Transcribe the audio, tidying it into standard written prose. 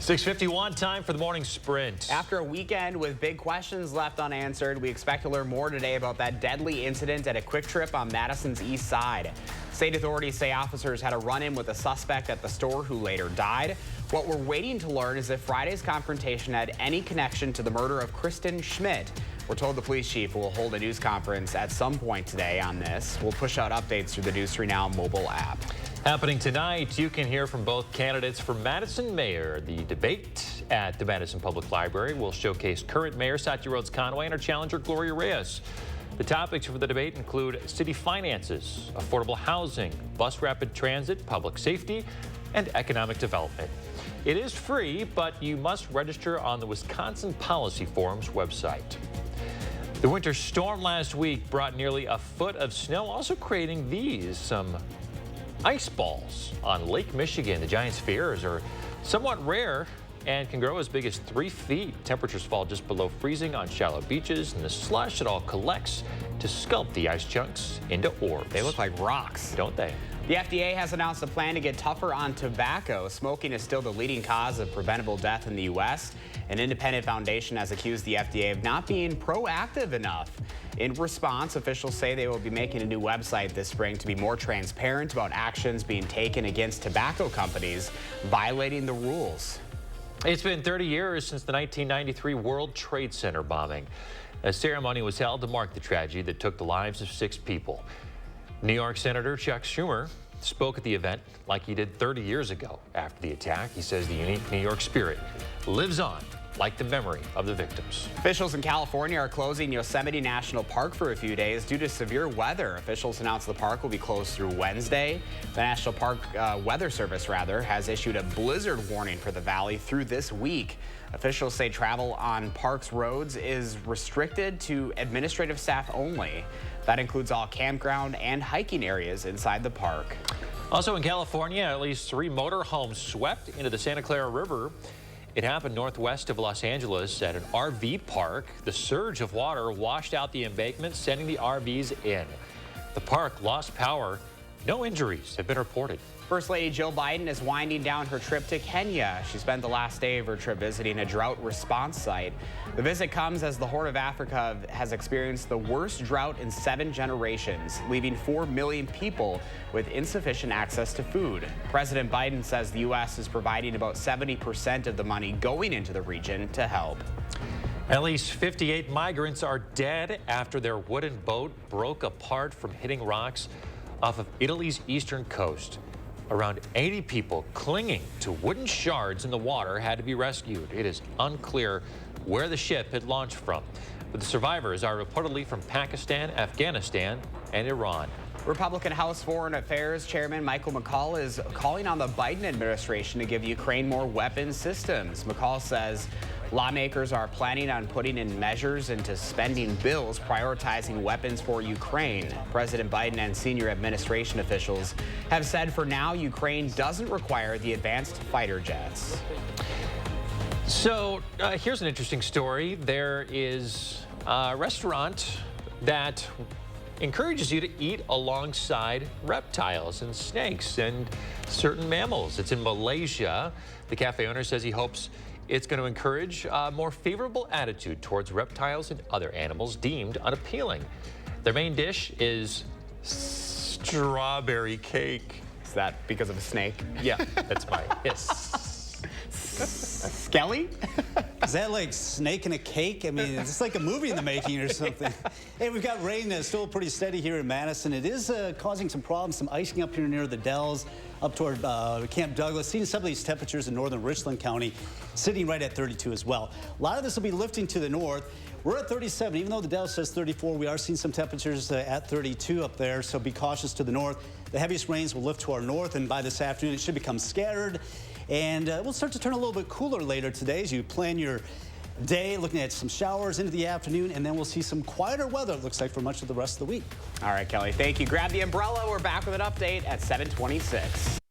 6:51, time for the morning sprint. After a weekend with big questions left unanswered, we expect to learn more today about that deadly incident at a Quick Trip on Madison's east side. State authorities say officers had a run-in with a suspect at the store who later died. What we're waiting to learn is if Friday's confrontation had any connection to the murder of Kristen Schmidt. We're told the police chief will hold a news conference at some point today on this. We'll push out updates through the News 3 Now mobile app. Happening tonight, you can hear from both candidates for Madison mayor. The debate at the Madison Public Library will showcase current mayor Satya Rhodes Conway and her challenger Gloria Reyes. The topics for the debate include city finances, affordable housing, bus rapid transit, public safety, and economic development. It is free, but you must register on the Wisconsin Policy Forum's website. The winter storm last week brought nearly a foot of snow, also creating some ice balls on Lake Michigan. The giant spheres are somewhat rare and can grow as big as 3 feet. Temperatures fall just below freezing on shallow beaches, and the slush, it all collects to sculpt the ice chunks into orbs. They look like rocks, don't they? The FDA has announced a plan to get tougher on tobacco. Smoking is still the leading cause of preventable death in the U.S. An independent foundation has accused the FDA of not being proactive enough. In response, officials say they will be making a new website this spring to be more transparent about actions being taken against tobacco companies violating the rules. It's been 30 years since the 1993 World Trade Center bombing. A ceremony was held to mark the tragedy that took the lives of 6 people. New York Senator Chuck Schumer spoke at the event like he did 30 years ago after the attack. He says the unique New York spirit lives on, like the memory of the victims. Officials in California are closing Yosemite National Park for a few days due to severe weather. Officials announced the park will be closed through Wednesday. The National Park Weather Service, has issued a blizzard warning for the valley through this week. Officials say travel on park's roads is restricted to administrative staff only. That includes all campground and hiking areas inside the park. Also in California, at least 3 motorhomes swept into the Santa Clara River. It happened northwest of Los Angeles at an RV park. The surge of water washed out the embankment, sending the RVs in. The park lost power. No injuries have been reported. First Lady Jill Biden is winding down her trip to Kenya. She spent the last day of her trip visiting a drought response site. The visit comes as the Horn of Africa has experienced the worst drought in 7 generations, leaving 4 million people with insufficient access to food. President Biden says the U.S. is providing about 70% of the money going into the region to help. At least 58 migrants are dead after their wooden boat broke apart from hitting rocks off of Italy's eastern coast. Around 80 people clinging to wooden shards in the water had to be rescued. It is unclear where the ship had launched from, but the survivors are reportedly from Pakistan, Afghanistan, and Iran. Republican House Foreign Affairs Chairman Michael McCaul is calling on the Biden administration to give Ukraine more weapons systems. McCaul says lawmakers are planning on putting in measures into spending bills prioritizing weapons for Ukraine. President Biden and senior administration officials have said for now Ukraine doesn't require the advanced fighter jets. So here's an interesting story. There is a restaurant that encourages you to eat alongside reptiles and snakes and certain mammals. It's in Malaysia. The cafe owner says he hopes it's going to encourage a more favorable attitude towards reptiles and other animals deemed unappealing. Their main dish is strawberry cake. Is that because of a snake? Yeah, that's my hiss. Skelly? Is that like Snake in a Cake? I mean, it's like a movie in the making or something. Hey, we've got rain that's still pretty steady here in Madison. It is causing some problems, some icing up here near the Dells, up toward Camp Douglas. Seeing some of these temperatures in northern Richland County, sitting right at 32 as well. A lot of this will be lifting to the north. We're at 37, even though the Dells says 34. We are seeing some temperatures at 32 up there, so be cautious to the north. The heaviest rains will lift to our north, and by this afternoon, it should become scattered. And we'll start to turn a little bit cooler later today as you plan your day, looking at some showers into the afternoon, and then we'll see some quieter weather, it looks like, for much of the rest of the week. All right, Kelly, thank you. Grab the umbrella. We're back with an update at 7:26.